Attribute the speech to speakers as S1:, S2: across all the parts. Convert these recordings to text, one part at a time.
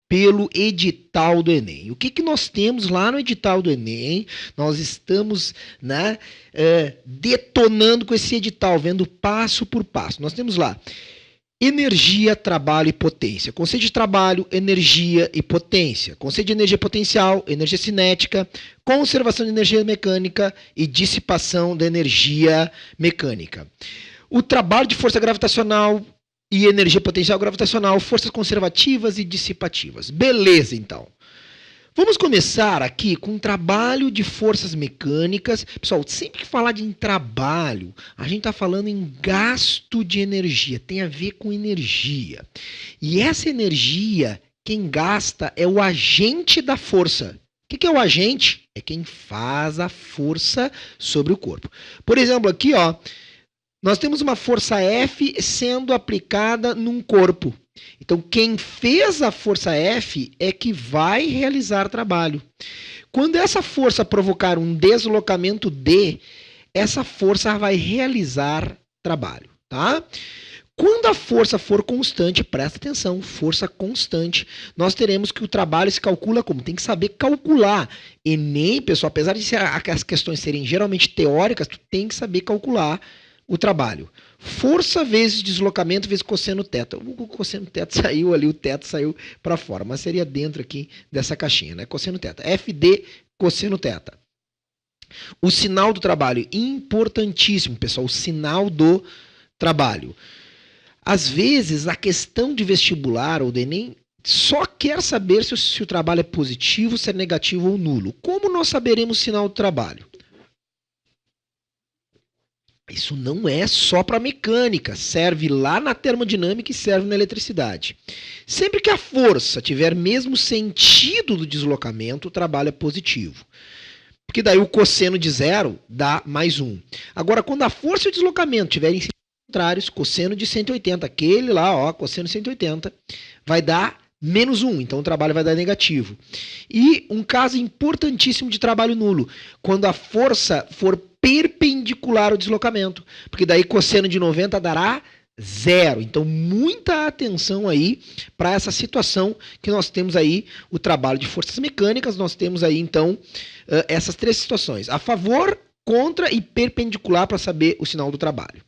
S1: pelo edital do Enem. O que nós temos lá no edital do Enem? Nós estamos, né, detonando com esse edital, vendo passo por passo. Nós temos lá energia, trabalho e potência. Conceito de trabalho, energia e potência. Conceito de energia potencial, energia cinética, conservação de energia mecânica e dissipação da energia mecânica. O trabalho de força gravitacional e energia potencial gravitacional, forças conservativas e dissipativas. Beleza, então. Vamos começar aqui com um trabalho de forças mecânicas. Pessoal, sempre que falar de trabalho, a gente está falando em gasto de energia, tem a ver com energia. E essa energia, quem gasta é o agente da força. O que é o agente? É quem faz a força sobre o corpo. Por exemplo, aqui, ó, nós temos uma força F sendo aplicada num corpo. Então, quem fez a força F é que vai realizar trabalho. Quando essa força provocar um deslocamento D, essa força vai realizar trabalho, tá? Quando a força for constante, presta atenção, força constante, nós teremos que o trabalho se calcula como? Tem que saber calcular. Enem, pessoal, apesar de as questões serem geralmente teóricas, tu tem que saber calcular o trabalho. Força vezes deslocamento vezes cosseno θ. O cosseno θ saiu ali, o θ saiu para fora, mas seria dentro aqui dessa caixinha, né? Cosseno θ. FD cosseno θ. O sinal do trabalho, importantíssimo, pessoal, o sinal do trabalho. Às vezes, a questão de vestibular ou do Enem só quer saber se o trabalho é positivo, se é negativo ou nulo. Como nós saberemos o sinal do trabalho? Isso não é só para mecânica, serve lá na termodinâmica e serve na eletricidade. Sempre que a força tiver mesmo sentido do deslocamento, o trabalho é positivo. Porque daí o cosseno de 0 dá mais 1. Agora, quando a força e o deslocamento tiverem sentidos contrários, cosseno de 180, aquele lá, ó, cosseno de 180, vai dar menos 1, então o trabalho vai dar negativo. E um caso importantíssimo de trabalho nulo, quando a força for perpendicular ao deslocamento, porque daí cosseno de 90 dará 0. Então, muita atenção aí para essa situação que nós temos aí o trabalho de forças mecânicas, nós temos aí então essas três situações, a favor, contra e perpendicular para saber o sinal do trabalho.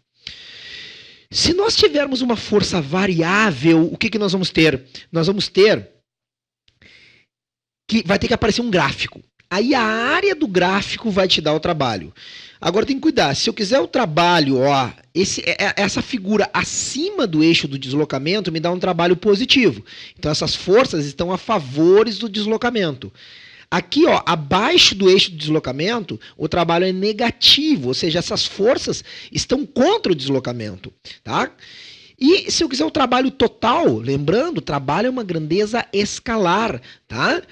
S1: Se nós tivermos uma força variável, o que nós vamos ter? Nós vamos ter que vai ter que aparecer um gráfico. Aí a área do gráfico vai te dar o trabalho. Agora tem que cuidar, se eu quiser o trabalho, ó, essa figura acima do eixo do deslocamento me dá um trabalho positivo. Então essas forças estão a favores do deslocamento. Aqui, ó, abaixo do eixo do deslocamento, o trabalho é negativo, ou seja, essas forças estão contra o deslocamento, tá? E se eu quiser o trabalho total, lembrando, o trabalho é uma grandeza escalar, tá?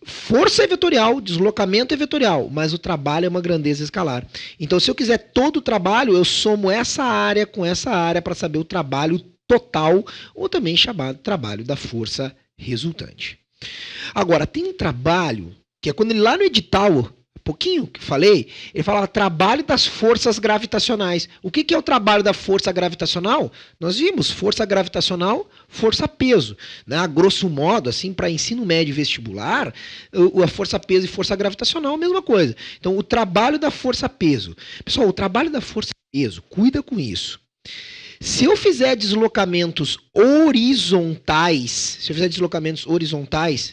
S1: Força é vetorial, deslocamento é vetorial, mas o trabalho é uma grandeza escalar. Então, se eu quiser todo o trabalho, eu somo essa área com essa área para saber o trabalho total, ou também chamado trabalho da força resultante. Agora, tem um trabalho que é quando ele lá no edital, pouquinho que falei, ele falava trabalho das forças gravitacionais. O que é o trabalho da força gravitacional? Nós vimos força gravitacional, força-peso. Né? A grosso modo, assim, para ensino médio e vestibular, a força-peso e força gravitacional é a mesma coisa. Então, o trabalho da força-peso. Pessoal, o trabalho da força-peso, cuida com isso. Se eu fizer deslocamentos horizontais,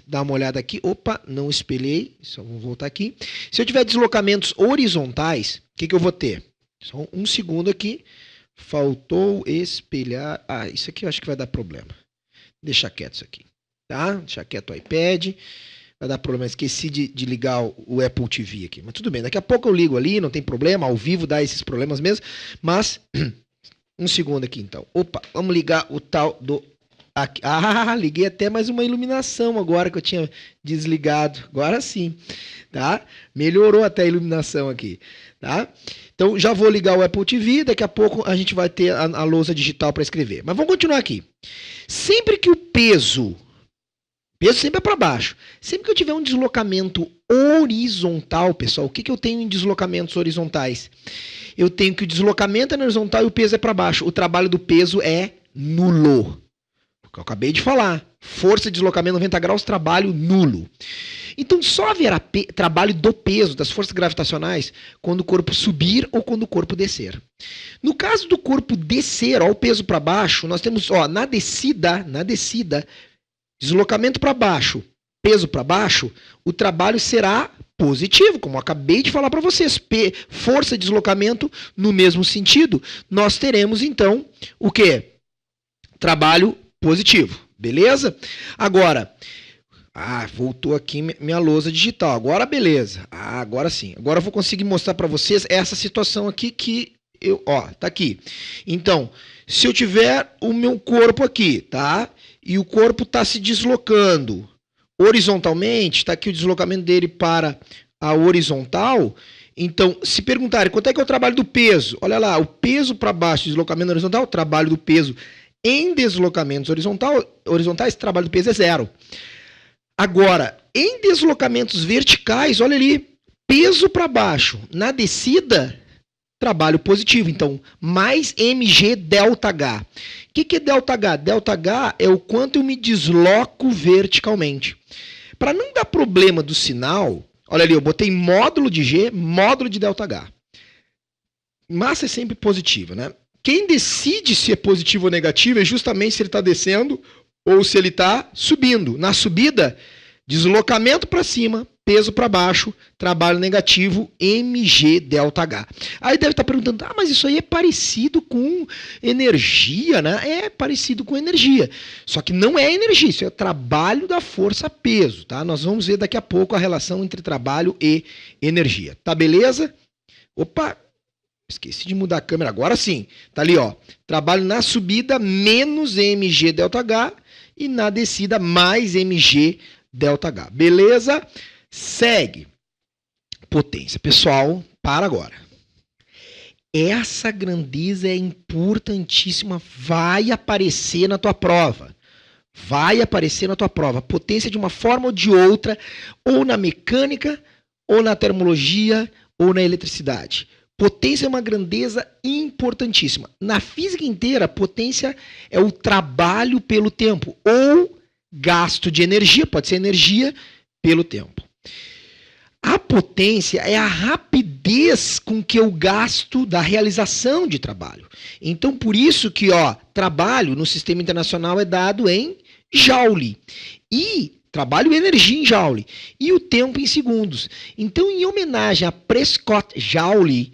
S1: dá uma olhada aqui, opa, não espelhei, só vou voltar aqui. Se eu tiver deslocamentos horizontais, o que eu vou ter? Só um segundo aqui, faltou espelhar, isso aqui eu acho que vai dar problema. Deixa quieto isso aqui, tá? Deixa quieto o iPad, vai dar problema, esqueci de ligar o Apple TV aqui, mas tudo bem, daqui a pouco eu ligo ali, não tem problema, ao vivo dá esses problemas mesmo, mas... Um segundo aqui, então. Opa, vamos ligar o tal do... Aqui. Liguei até mais uma iluminação agora que eu tinha desligado. Agora sim, tá? Melhorou até a iluminação aqui, tá? Então, já vou ligar o Apple TV, daqui a pouco a gente vai ter a lousa digital para escrever. Mas vamos continuar aqui. Sempre que o peso sempre é para baixo. Sempre que eu tiver um deslocamento horizontal, pessoal, o que eu tenho em deslocamentos horizontais? Eu tenho que o deslocamento é na horizontal e o peso é para baixo. O trabalho do peso é nulo. que eu acabei de falar. Força de deslocamento 90 graus, trabalho nulo. Então só haverá trabalho do peso, das forças gravitacionais, quando o corpo subir ou quando o corpo descer. No caso do corpo descer, ó, o peso para baixo, nós temos, ó, na descida, deslocamento para baixo, peso para baixo, o trabalho será positivo, como eu acabei de falar para vocês. Força de deslocamento no mesmo sentido, nós teremos então o quê? Trabalho positivo, beleza? Agora, voltou aqui minha lousa digital. Agora beleza. Agora sim. Agora eu vou conseguir mostrar para vocês essa situação aqui que tá aqui. Então, se eu tiver o meu corpo aqui, tá? E o corpo está se deslocando horizontalmente, está aqui o deslocamento dele para a horizontal. Então, se perguntarem quanto é que é o trabalho do peso, olha lá, o peso para baixo, deslocamento horizontal, o trabalho do peso em deslocamentos horizontais, o trabalho do peso é 0. Agora, em deslocamentos verticais, olha ali, peso para baixo, na descida, trabalho positivo. Então, mais mg delta H. O que é delta H? Delta H é o quanto eu me desloco verticalmente. Para não dar problema do sinal, olha ali, eu botei módulo de G, módulo de delta H. Massa é sempre positiva, né? Quem decide se é positivo ou negativo é justamente se ele está descendo ou se ele está subindo. Na subida, deslocamento para cima, peso para baixo, trabalho negativo, mg delta H. Aí deve estar perguntando, mas isso aí é parecido com energia, né? É parecido com energia. Só que não é energia, isso é trabalho da força-peso, tá? Nós vamos ver daqui a pouco a relação entre trabalho e energia. Tá beleza? Opa! Esqueci de mudar a câmera, agora sim. Tá ali, ó. Trabalho na subida, menos mg delta H, e na descida, mais mg delta H. Beleza? Segue. Potência. Pessoal, para agora. Essa grandeza é importantíssima. Vai aparecer na tua prova. Vai aparecer na tua prova. Potência de uma forma ou de outra, ou na mecânica, ou na termologia, ou na eletricidade. Potência é uma grandeza importantíssima. Na física inteira, potência é o trabalho pelo tempo, ou gasto de energia, pode ser energia pelo tempo. A potência é a rapidez com que eu gasto da realização de trabalho. Então, por isso que, trabalho no sistema internacional é dado em Joule. E trabalho e energia em Joule. E o tempo em segundos. Então, em homenagem a Prescott Joule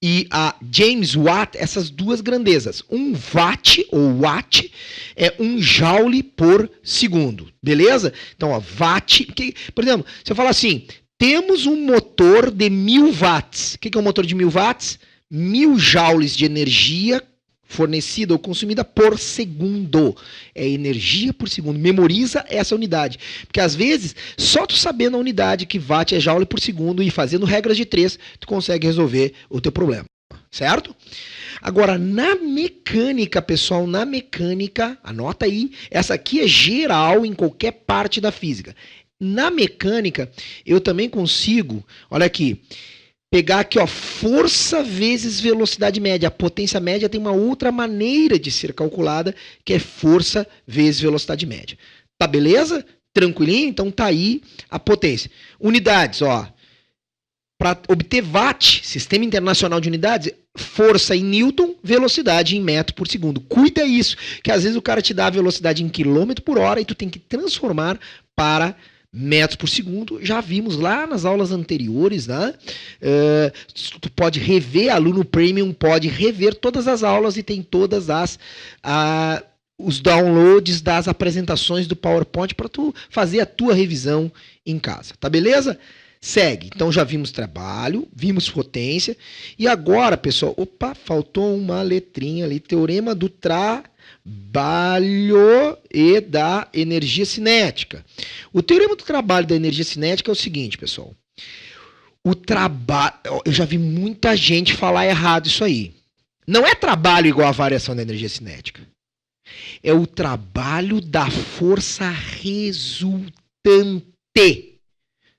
S1: e a James Watt, essas duas grandezas. Um watt, ou watt, é um joule por segundo. Beleza? Então, watt... por exemplo, se eu falar assim, temos um motor de 1000 watts. O que é um motor de 1000 watts? 1000 joules de energia fornecida ou consumida por segundo. É energia por segundo. Memoriza essa unidade. Porque às vezes, só tu sabendo a unidade que watt é joule por segundo e fazendo regras de 3, tu consegue resolver o teu problema. Certo? Agora, na mecânica, pessoal, na mecânica, anota aí, essa aqui é geral em qualquer parte da física. Na mecânica, eu também consigo, olha aqui, pegar aqui, força vezes velocidade média. A potência média tem uma outra maneira de ser calculada, que é força vezes velocidade média. Tá beleza? Tranquilinho? Então tá aí a potência. Unidades, para obter watt, Sistema Internacional de Unidades, força em newton, velocidade em metro por segundo. Cuida isso, que às vezes o cara te dá a velocidade em quilômetro por hora e tu tem que transformar para metros por segundo. Já vimos lá nas aulas anteriores, né? Tu pode rever, aluno premium pode rever todas as aulas e tem todas os downloads das apresentações do PowerPoint para tu fazer a tua revisão em casa, tá beleza? Segue. Então já vimos trabalho, vimos potência e agora, pessoal, faltou uma letrinha ali, teorema do trabalho e da energia cinética. O teorema do trabalho e da energia cinética é o seguinte, pessoal. O trabalho, eu já vi muita gente falar errado isso aí. Não é trabalho igual a variação da energia cinética. É o trabalho da força resultante.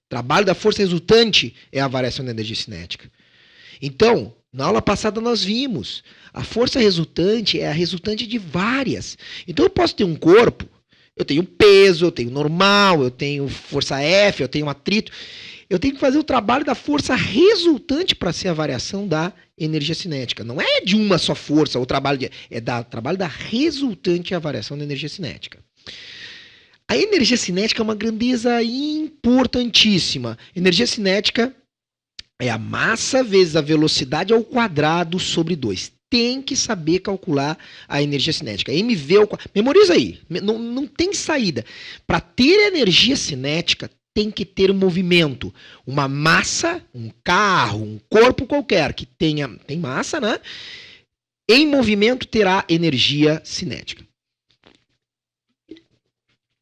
S1: Trabalho da força resultante é a variação da energia cinética. Então, Na aula passada nós vimos. A força resultante é a resultante de várias. Então eu posso ter um corpo, eu tenho peso, eu tenho normal, eu tenho força F, eu tenho atrito. Eu tenho que fazer o trabalho da força resultante para ser a variação da energia cinética. Não é de uma só força, trabalho da resultante a variação da energia cinética. A energia cinética é uma grandeza importantíssima. Energia cinética é a massa vezes a velocidade ao quadrado sobre 2. Tem que saber calcular a energia cinética. MV ao quadrado. Memoriza aí. Não tem saída. Para ter energia cinética, tem que ter um movimento. Uma massa, um carro, um corpo qualquer que tem massa, né? Em movimento terá energia cinética.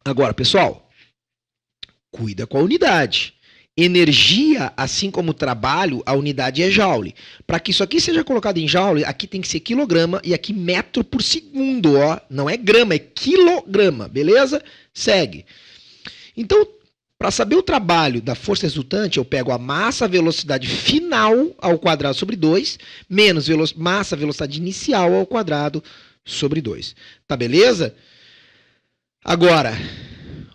S1: Agora, pessoal, cuida com a unidade. Energia, assim como trabalho, a unidade é joule. Para que isso aqui seja colocado em joule, aqui tem que ser quilograma e aqui metro por segundo, ó. Não é grama, é quilograma, beleza? Segue. Então, para saber o trabalho da força resultante, eu pego a massa, a velocidade final ao quadrado sobre 2, menos massa, velocidade inicial ao quadrado sobre 2. Tá beleza? Agora,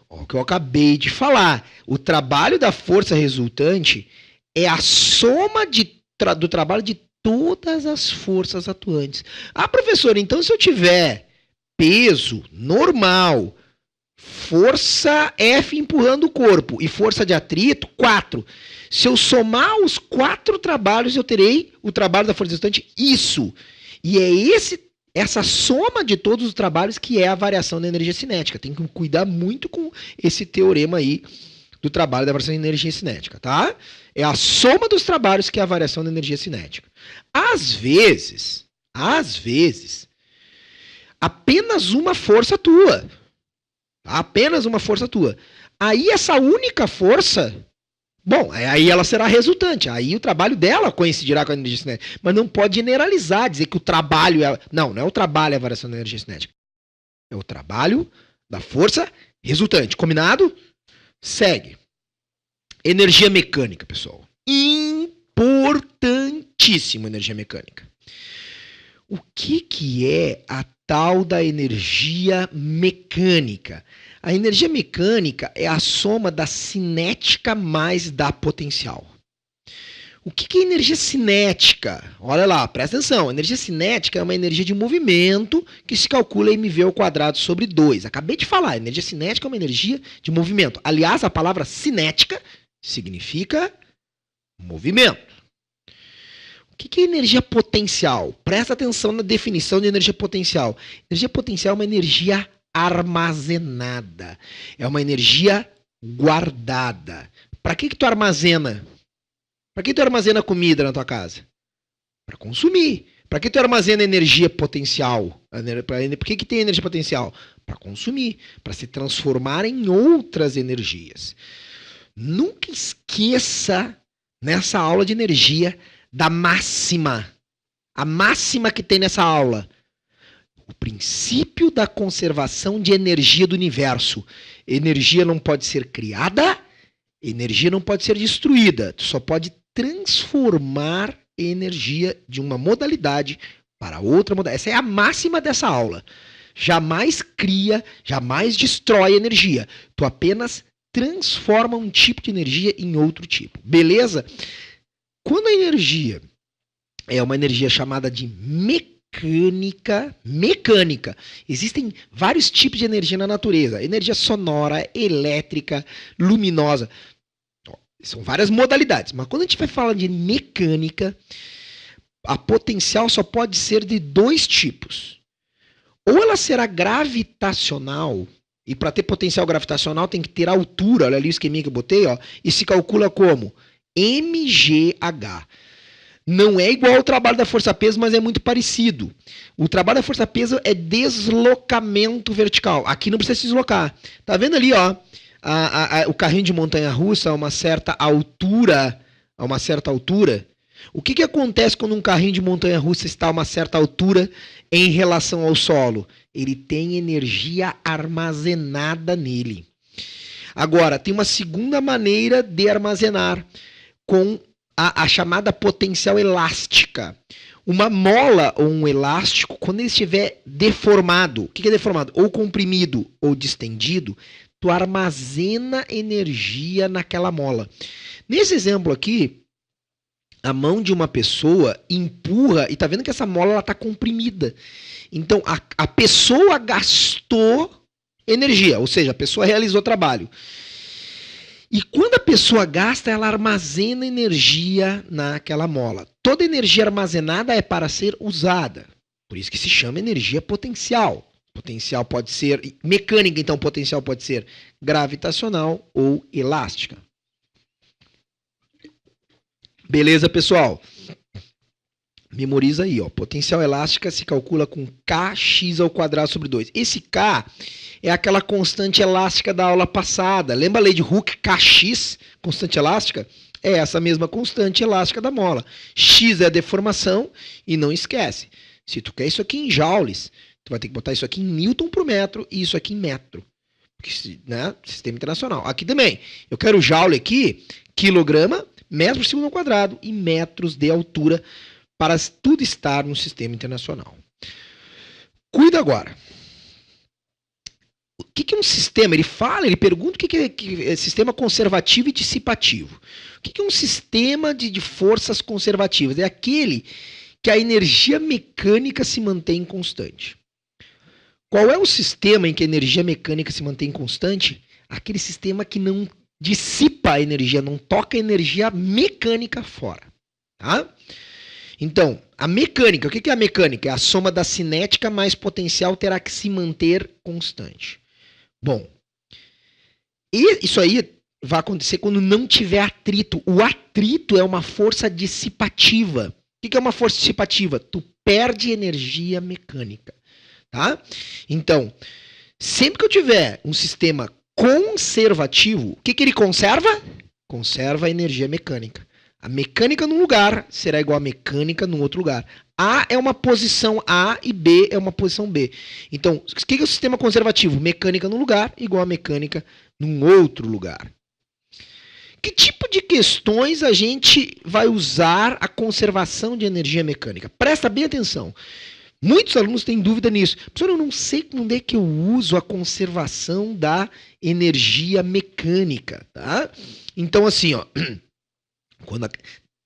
S1: o que eu acabei de falar, o trabalho da força resultante é a soma do trabalho de todas as forças atuantes. Ah, professor, então se eu tiver peso normal, força F empurrando o corpo e força de atrito, 4. Se eu somar os 4 trabalhos, eu terei o trabalho da força resultante, isso. E é essa soma de todos os trabalhos que é a variação da energia cinética. Tem que cuidar muito com esse teorema aí do trabalho da variação da energia cinética, tá? É a soma dos trabalhos que é a variação da energia cinética. Às vezes, apenas uma força atua. Apenas uma força atua. Aí essa única força, bom, aí ela será resultante. Aí o trabalho dela coincidirá com a energia cinética. Mas não pode generalizar, dizer que o trabalho é... Não é o trabalho a variação da energia cinética. É o trabalho da força resultante. Combinado? Segue. Energia mecânica, pessoal. Importantíssimo energia mecânica. O que é a tal da energia mecânica? A energia mecânica é a soma da cinética mais da potencial. O que é energia cinética? Olha lá, presta atenção. A energia cinética é uma energia de movimento que se calcula mv ao quadrado sobre 2. Acabei de falar, energia cinética é uma energia de movimento. Aliás, a palavra cinética significa movimento. O que é energia potencial? Presta atenção na definição de energia potencial. Energia potencial é uma energia armazenada. É uma energia guardada. Para que tu armazena? Para que tu armazena comida na tua casa? Para consumir. Para que tu armazena energia potencial? Por que tem energia potencial? Para consumir. Para se transformar em outras energias. Nunca esqueça, nessa aula de energia, da máxima. A máxima que tem nessa aula. O princípio da conservação de energia do universo. Energia não pode ser criada, energia não pode ser destruída. Tu só pode transformar energia de uma modalidade para outra modalidade. Essa é a máxima dessa aula. Jamais cria, jamais destrói energia. Tu apenas transforma um tipo de energia em outro tipo. Beleza? Quando a energia é uma energia chamada de mecânica, existem vários tipos de energia na natureza. Energia sonora, elétrica, luminosa. São várias modalidades. Mas quando a gente vai falar de mecânica, a potencial só pode ser de 2 tipos. Ou ela será gravitacional, e para ter potencial gravitacional tem que ter altura. Olha ali o esqueminha que eu botei, ó, e se calcula como mgh. Não é igual ao trabalho da força-peso, mas é muito parecido. O trabalho da força-peso é deslocamento vertical. Aqui não precisa se deslocar. Tá vendo ali, ó, o carrinho de montanha-russa a uma certa altura, O que acontece quando um carrinho de montanha-russa está a uma certa altura em relação ao solo? Ele tem energia armazenada nele. Agora, tem uma segunda maneira de armazenar, com a chamada potencial elástica. Uma mola ou um elástico, quando ele estiver deformado, o que é deformado? Ou comprimido ou distendido, tu armazena energia naquela mola. Nesse exemplo aqui, a mão de uma pessoa empurra e tá vendo que essa mola está comprimida. Então, a pessoa gastou energia, ou seja, a pessoa realizou trabalho. E quando a pessoa gasta, ela armazena energia naquela mola. Toda energia armazenada é para ser usada. Por isso que se chama energia potencial. Potencial pode ser mecânica, então potencial pode ser gravitacional ou elástica. Beleza, pessoal? Memoriza aí, ó. Potencial elástica se calcula com kx ao quadrado sobre 2. Esse k é aquela constante elástica da aula passada. Lembra a lei de Hooke, kx, constante elástica? É essa mesma constante elástica da mola. X é a deformação e não esquece. Se tu quer isso aqui em joules, tu vai ter que botar isso aqui em newton por metro e isso aqui em metro. Porque, né? Sistema internacional. Aqui também. Eu quero joule aqui, quilograma, metro por segundo ao quadrado e metros de altura para tudo estar no sistema internacional. Cuida agora. O que é um sistema? Ele pergunta o que é sistema conservativo e dissipativo. O que é um sistema de forças conservativas? É aquele que a energia mecânica se mantém constante. Qual é o sistema em que a energia mecânica se mantém constante? Aquele sistema que não dissipa a energia, não toca a energia mecânica fora. Tá? Então, a mecânica, o que é a mecânica? É a soma da cinética mais potencial terá que se manter constante. Bom, isso aí vai acontecer quando não tiver atrito. O atrito é uma força dissipativa. O que é uma força dissipativa? Tu perde energia mecânica. Tá? Então, sempre que eu tiver um sistema conservativo, o que ele conserva? Conserva a energia mecânica. A mecânica num lugar será igual a mecânica num outro lugar. A é uma posição A e B é uma posição B. Então, o que é o sistema conservativo? Mecânica num lugar igual a mecânica num outro lugar. Que tipo de questões a gente vai usar a conservação de energia mecânica? Presta bem atenção. Muitos alunos têm dúvida nisso. Professor, eu não sei onde é que eu uso a conservação da energia mecânica. Tá? Então, assim, ó...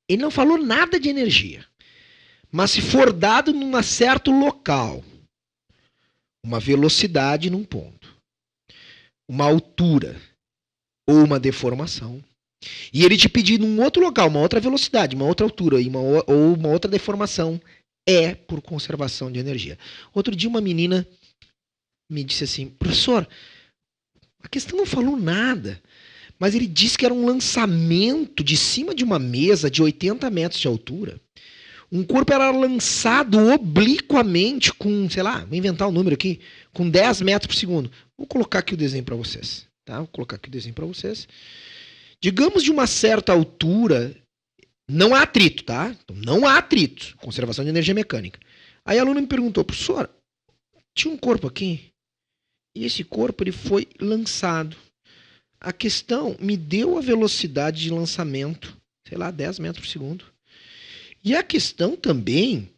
S1: Ele não falou nada de energia. Mas se for dado num certo local, uma velocidade num ponto, uma altura ou uma deformação, e ele te pedir num outro local, uma outra velocidade, uma outra altura ou uma outra deformação, é por conservação de energia. Outro dia uma menina me disse assim, professor, a questão não falou nada. Mas ele disse que era um lançamento de cima de uma mesa de 80 metros de altura. Um corpo era lançado obliquamente com, sei lá, vou inventar um número aqui, com 10 metros por segundo. Vou colocar aqui o desenho para vocês. Tá? Vou colocar aqui o desenho para vocês. Digamos de uma certa altura, não há atrito, tá? Então, não há atrito. Conservação de energia mecânica. Aí a aluna me perguntou, professor, tinha um corpo aqui e esse corpo ele foi lançado. A questão me deu a velocidade de lançamento, sei lá, 10 metros por segundo. E a questão também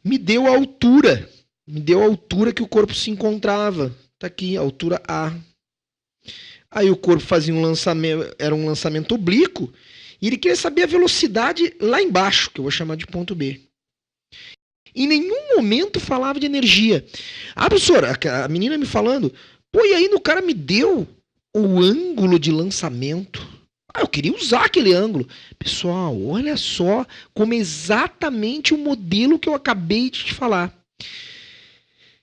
S1: me deu a altura. Me deu a altura que o corpo se encontrava. Está aqui, a altura A. Aí o corpo fazia um lançamento, era um lançamento oblíquo, e ele queria saber a velocidade lá embaixo, que eu vou chamar de ponto B. Em nenhum momento falava de energia. Ah, professora, a menina me falando, pô, e aí no cara me deu o ângulo de lançamento. Ah, eu queria usar aquele ângulo. Pessoal, olha só como exatamente o modelo que eu acabei de te falar.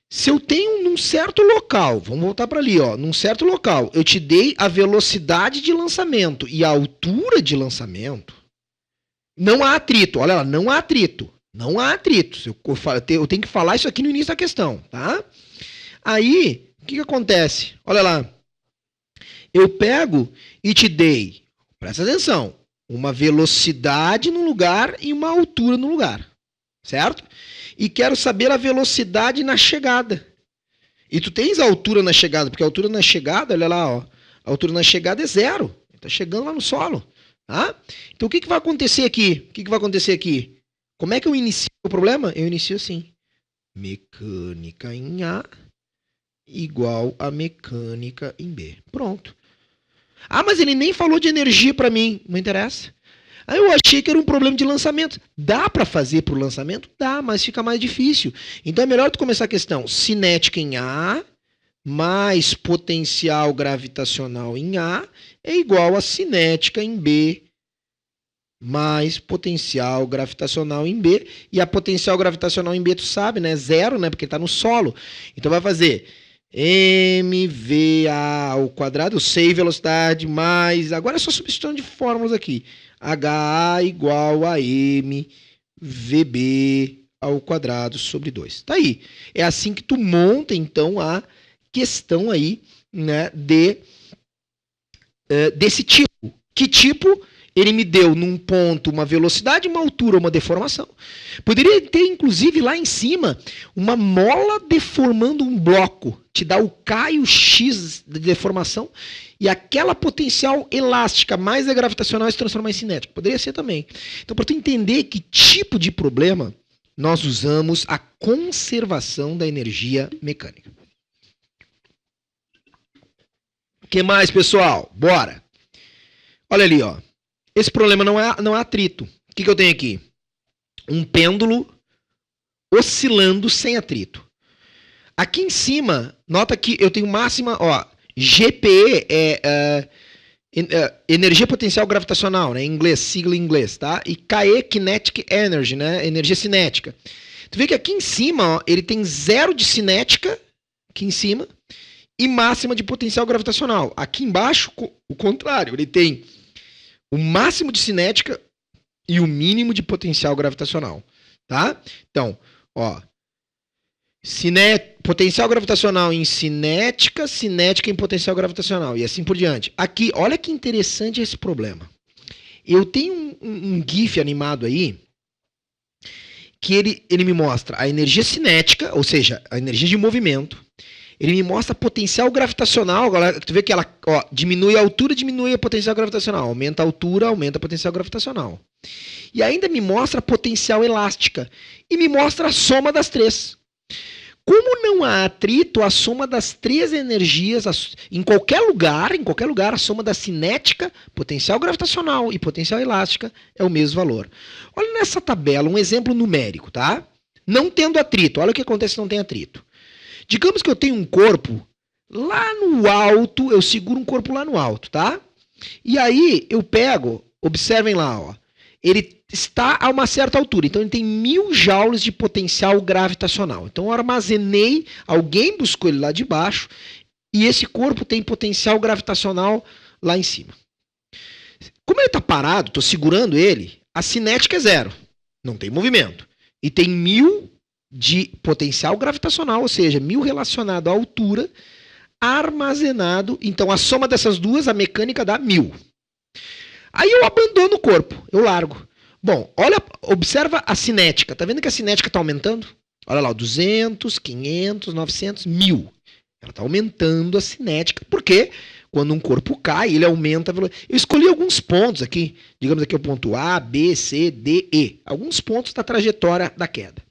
S1: Se eu tenho num certo local, vamos voltar para ali, ó, num certo local, eu te dei a velocidade de lançamento e a altura de lançamento, não há atrito. Olha lá, não há atrito. Não há atrito. Eu tenho que falar isso aqui no início da questão, tá? Aí, o que acontece? Olha lá. Eu pego e te dei, presta atenção, uma velocidade no lugar e uma altura no lugar, certo? E quero saber a velocidade na chegada. E tu tens a altura na chegada, porque a altura na chegada, olha lá, ó, a altura na chegada é 0. Está chegando lá no solo. Tá? Então o que vai acontecer aqui? O que vai acontecer aqui? Como é que eu inicio o problema? Eu inicio assim. Mecânica em A igual a mecânica em B. Pronto. Ah, mas ele nem falou de energia para mim. Não interessa. Aí eu achei que era um problema de lançamento. Dá para fazer para o lançamento? Dá, mas fica mais difícil. Então é melhor tu começar a questão cinética em A mais potencial gravitacional em A é igual a cinética em B mais potencial gravitacional em B. E a potencial gravitacional em B, tu sabe, né? Zero, né? Porque está no solo. Então vai fazer mva ao quadrado, eu sei velocidade, mais... Agora é só substituição de fórmulas aqui. HA igual a mvb ao quadrado sobre 2. Tá aí. É assim que tu monta, então, a questão aí, né, desse tipo. Que tipo? Ele me deu num ponto uma velocidade, uma altura, uma deformação. Poderia ter, inclusive, lá em cima, uma mola deformando um bloco. Te dá o K e o X de deformação. E aquela potencial elástica mais a gravitacional se transformar em cinética. Poderia ser também. Então, para tu entender que tipo de problema, nós usamos a conservação da energia mecânica. O que mais, pessoal? Bora! Olha ali, ó. Esse problema não é atrito. O que eu tenho aqui? Um pêndulo oscilando sem atrito. Aqui em cima, nota que eu tenho máxima, ó, GPE é energia potencial gravitacional, né, em inglês, sigla em inglês, tá? E KE, kinetic energy, né, energia cinética. Tu vê que aqui em cima, ó, ele tem zero de cinética, aqui em cima, e máxima de potencial gravitacional. Aqui embaixo, o contrário, ele tem o máximo de cinética e o mínimo de potencial gravitacional, tá? Então, ó, potencial gravitacional em cinética, cinética em potencial gravitacional e assim por diante. Aqui, olha que interessante esse problema. Eu tenho um GIF animado aí que ele me mostra a energia cinética, ou seja, a energia de movimento. Ele me mostra potencial gravitacional. Tu vê que ela, ó, diminui a altura, diminui a potencial gravitacional. Aumenta a altura, aumenta a potencial gravitacional. E ainda me mostra a potencial elástica. E me mostra a soma das três. Como não há atrito, a soma das três energias, em qualquer lugar, a soma da cinética, potencial gravitacional e potencial elástica é o mesmo valor. Olha nessa tabela, um exemplo numérico, tá? Não tendo atrito. Olha o que acontece se não tem atrito. Digamos que eu tenho um corpo lá no alto, eu seguro um corpo lá no alto, tá? E aí eu pego, observem lá, ó, ele está a uma certa altura, então ele tem 1000 joules de potencial gravitacional. Então eu armazenei, alguém buscou ele lá de baixo, e esse corpo tem potencial gravitacional lá em cima. Como ele está parado, estou segurando ele, a cinética é zero, não tem movimento. E tem 1000 de potencial gravitacional, ou seja, 1000 relacionado à altura, armazenado. Então, a soma dessas duas, a mecânica dá 1000. Aí eu abandono o corpo, eu largo. Bom, olha, observa a cinética. Tá vendo que a cinética está aumentando? Olha lá, 200, 500, 900, 1000. Ela está aumentando a cinética, porque quando um corpo cai, ele aumenta a velocidade. Eu escolhi alguns pontos aqui, digamos aqui o ponto A, B, C, D, E. Alguns pontos da trajetória da queda.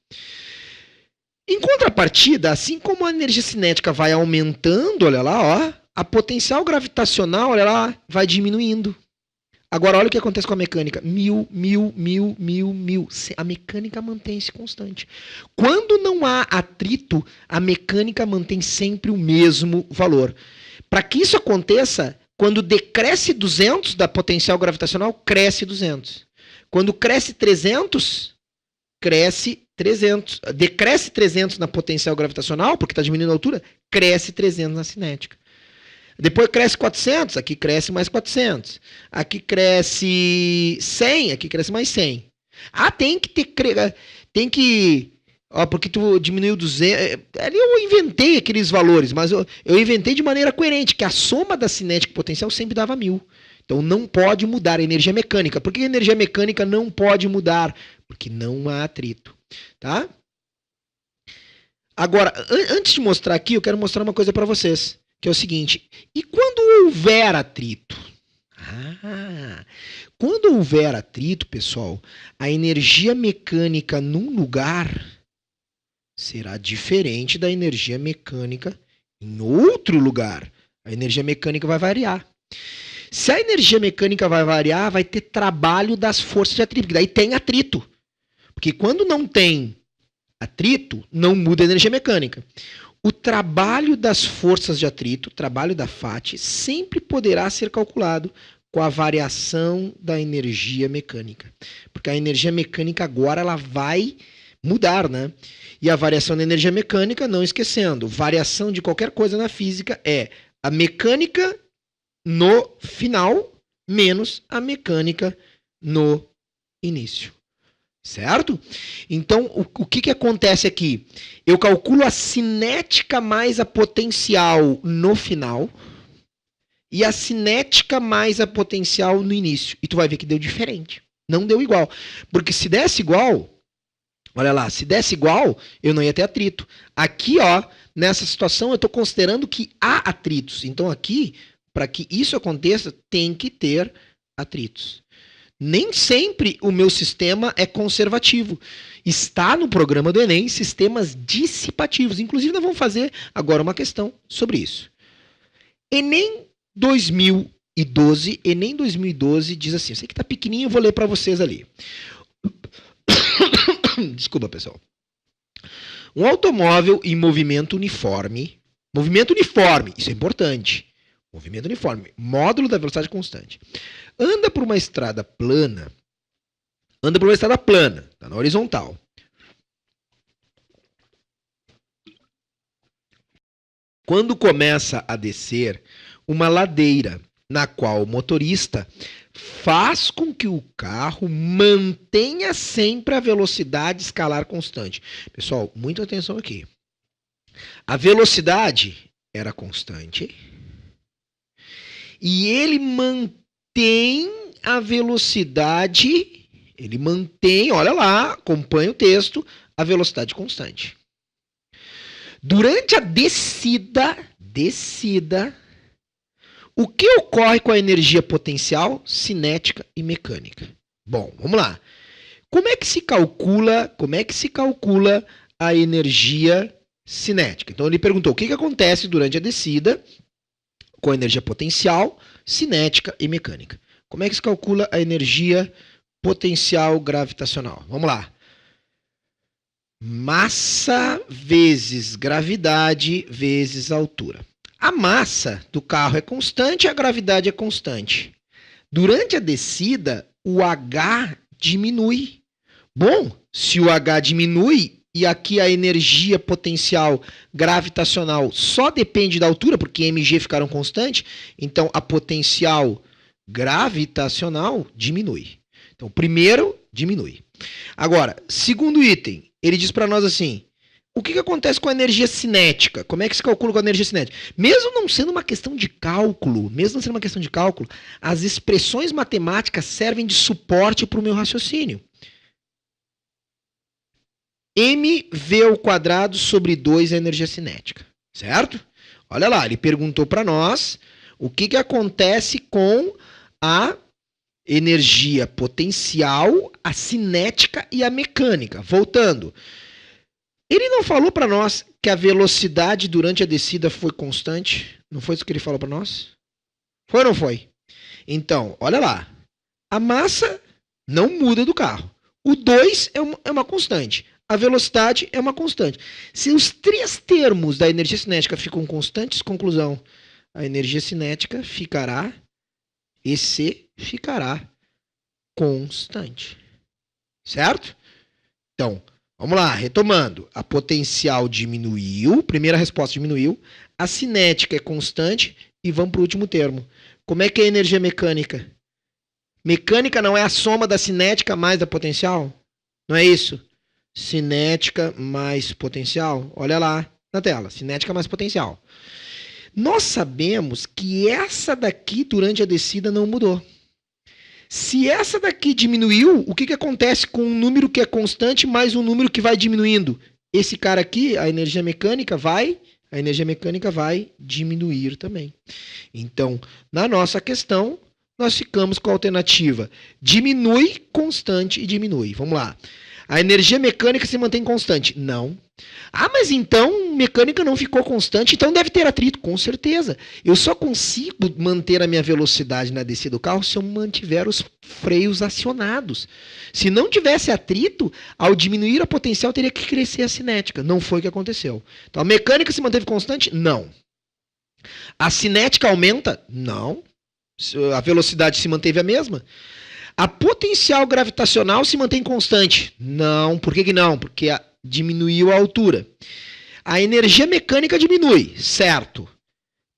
S1: Em contrapartida, assim como a energia cinética vai aumentando, olha lá, ó, a potencial gravitacional, olha lá, vai diminuindo. Agora, olha o que acontece com a mecânica. 1000, 1000, 1000, 1000, 1000. A mecânica mantém-se constante. Quando não há atrito, a mecânica mantém sempre o mesmo valor. Para que isso aconteça, quando decresce 200 da potencial gravitacional, cresce 200. Quando cresce 300, cresce 300. Decresce 300 na potencial gravitacional, porque está diminuindo a altura, cresce 300 na cinética. Depois cresce 400, aqui cresce mais 400. Aqui cresce 100, aqui cresce mais 100. Ah, tem que... Ó, porque tu diminuiu 200... Ali eu inventei aqueles valores, mas eu inventei de maneira coerente, que a soma da cinética e potencial sempre dava 1000. Então não pode mudar a energia mecânica. Por que a energia mecânica não pode mudar? Porque não há atrito. Tá? Agora, antes de mostrar aqui, eu quero mostrar uma coisa para vocês. Que é o seguinte, e quando houver atrito? quando houver atrito, pessoal, a energia mecânica num lugar será diferente da energia mecânica em outro lugar. A energia mecânica vai variar. Se a energia mecânica vai variar, vai ter trabalho das forças de atrito, porque daí tem atrito. Porque quando não tem atrito, não muda a energia mecânica. O trabalho das forças de atrito, o trabalho da FAT, sempre poderá ser calculado com a variação da energia mecânica. Porque a energia mecânica agora ela vai mudar, né? E a variação da energia mecânica, não esquecendo, variação de qualquer coisa na física é a mecânica no final menos a mecânica no início. Certo? Então, o que acontece aqui? Eu calculo a cinética mais a potencial no final e a cinética mais a potencial no início. E tu vai ver que deu diferente. Não deu igual. Porque se desse igual, olha lá, se desse igual, eu não ia ter atrito. Aqui, ó, nessa situação, eu estou considerando que há atritos. Então, aqui, para que isso aconteça, tem que ter atritos. Nem sempre o meu sistema é conservativo. Está no programa do Enem sistemas dissipativos. Inclusive, nós vamos fazer agora uma questão sobre isso. Enem 2012 diz assim, eu sei que está pequenininho, eu vou ler para vocês ali. Desculpa, pessoal. Um automóvel em movimento uniforme, isso é importante, movimento uniforme, módulo da velocidade constante, anda por uma estrada plana, tá na horizontal. Quando começa a descer uma ladeira na qual o motorista faz com que o carro mantenha sempre a velocidade escalar constante. Pessoal, muita atenção aqui. A velocidade era constante e ele mantém a velocidade, olha lá, acompanha o texto, a velocidade constante. Durante a descida, o que ocorre com a energia potencial, cinética e mecânica? Bom, vamos lá. Como é que se calcula a energia cinética? Então ele perguntou o que acontece durante a descida com a energia potencial, cinética e mecânica. Como é que se calcula a energia potencial gravitacional? Vamos lá. Massa vezes gravidade vezes altura. A massa do carro é constante, a gravidade é constante. Durante a descida, o H diminui. Bom, se o H diminui e aqui a energia potencial gravitacional só depende da altura, porque mg ficaram constantes, então a potencial gravitacional diminui. Então, primeiro, diminui. Agora, segundo item, ele diz para nós assim, o que acontece com a energia cinética? Como é que se calcula com a energia cinética? Mesmo não sendo uma questão de cálculo, as expressões matemáticas servem de suporte para o meu raciocínio. mv² sobre 2 é a energia cinética, certo? Olha lá, ele perguntou para nós o que acontece com a energia potencial, a cinética e a mecânica. Voltando, ele não falou para nós que a velocidade durante a descida foi constante? Não foi isso que ele falou para nós? Foi ou não foi? Então, olha lá. A massa não muda do carro. O 2 é uma constante. A velocidade é uma constante. Se os três termos da energia cinética ficam constantes, conclusão, a energia cinética ficará, EC ficará constante. Certo? Então, vamos lá, retomando. A potencial diminuiu, primeira resposta diminuiu, a cinética é constante e vamos para o último termo. Como é que é a energia mecânica? Mecânica não é a soma da cinética mais da potencial? Não é isso? Cinética mais potencial. Olha lá na tela, cinética mais potencial. Nós sabemos que essa daqui durante a descida não mudou. Se essa daqui diminuiu, o que acontece com um número que é constante mais um número que vai diminuindo? Esse cara aqui, a energia mecânica vai diminuir também. Então, na nossa questão, nós ficamos com a alternativa diminui, constante e diminui. Vamos lá. A energia mecânica se mantém constante. Não. Ah, mas então mecânica não ficou constante, então deve ter atrito. Com certeza. Eu só consigo manter a minha velocidade na descida do carro se eu mantiver os freios acionados. Se não tivesse atrito, ao diminuir a potencial teria que crescer a cinética. Não foi o que aconteceu. Então a mecânica se manteve constante? Não. A cinética aumenta? Não. A velocidade se manteve a mesma? A potencial gravitacional se mantém constante? Não. Por que não? Porque diminuiu a altura. A energia mecânica diminui, certo?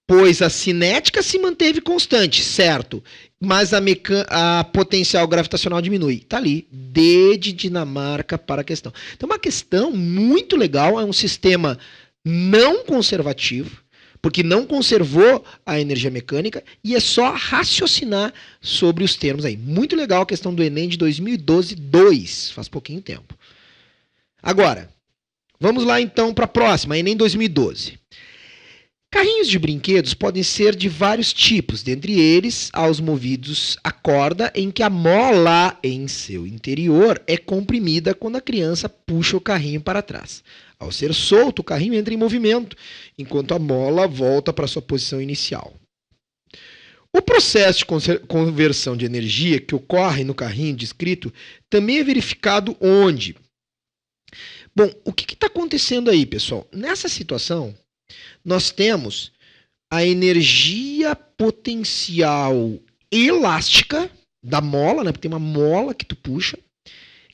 S1: Pois a cinética se manteve constante, certo? Mas a potencial gravitacional diminui. Está ali. D de Dinamarca para a questão. Então, uma questão muito legal, é um sistema não conservativo, porque não conservou a energia mecânica, e é só raciocinar sobre os termos aí. Muito legal a questão do Enem de 2012, 2, faz pouquinho tempo. Agora, vamos lá então para a próxima, Enem 2012. Carrinhos de brinquedos podem ser de vários tipos, dentre eles, aos movidos a corda, em que a mola em seu interior é comprimida quando a criança puxa o carrinho para trás. Ao ser solto, o carrinho entra em movimento, enquanto a mola volta para sua posição inicial. O processo de conversão de energia que ocorre no carrinho descrito também é verificado onde? Bom, o que está acontecendo aí, pessoal? Nessa situação, nós temos a energia potencial elástica da mola, né? Porque tem uma mola que tu puxa,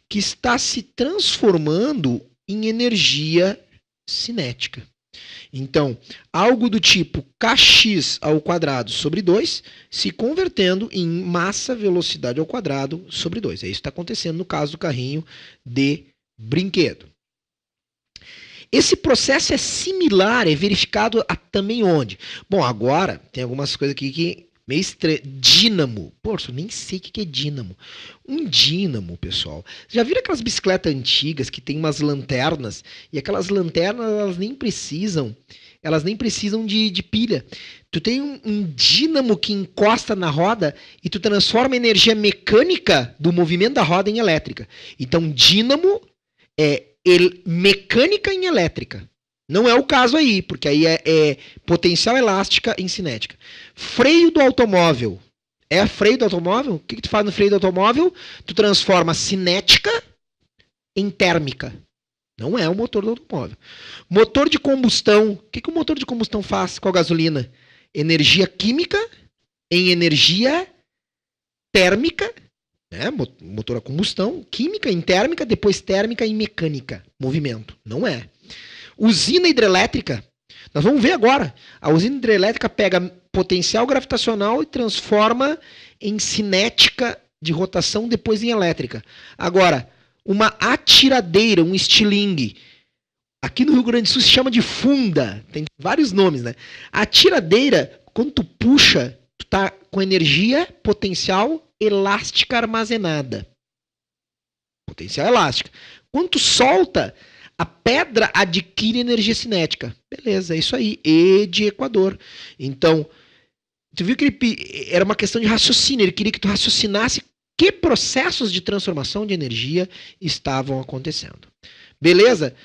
S1: que está se transformando em energia cinética. Então, algo do tipo kx ao quadrado sobre 2 se convertendo em massa velocidade ao quadrado sobre 2. É isso que está acontecendo no caso do carrinho de brinquedo. Esse processo é similar, é verificado também onde? Bom, agora tem algumas coisas aqui que meio estranho. Dínamo. Poxa, eu nem sei o que é dínamo. Um dínamo, pessoal. Já viram aquelas bicicletas antigas que tem umas lanternas? E aquelas lanternas, elas nem precisam de pilha. Tu tem um dínamo que encosta na roda e tu transforma a energia mecânica do movimento da roda em elétrica. Então, dínamo é mecânica em elétrica. Não é o caso aí, porque aí é potencial elástica em cinética. Freio do automóvel. É freio do automóvel? O que tu faz no freio do automóvel? Tu transforma cinética em térmica. Não é o motor do automóvel. Motor de combustão. O que o motor de combustão faz com a gasolina? Energia química em energia térmica. Motor a combustão. Química em térmica, depois térmica em mecânica. Movimento. Não é. Usina hidrelétrica. Nós vamos ver agora. A usina hidrelétrica pega potencial gravitacional e transforma em cinética de rotação, depois em elétrica. Agora, uma atiradeira, um estilingue. Aqui no Rio Grande do Sul se chama de funda. Tem vários nomes, né? A atiradeira, quando tu puxa, tu tá com energia potencial elástica armazenada. Potencial elástica. Quando tu solta, a pedra adquire energia cinética. Beleza, é isso aí. E de Equador. Então, tu viu que era uma questão de raciocínio. Ele queria que tu raciocinasse que processos de transformação de energia estavam acontecendo. Beleza?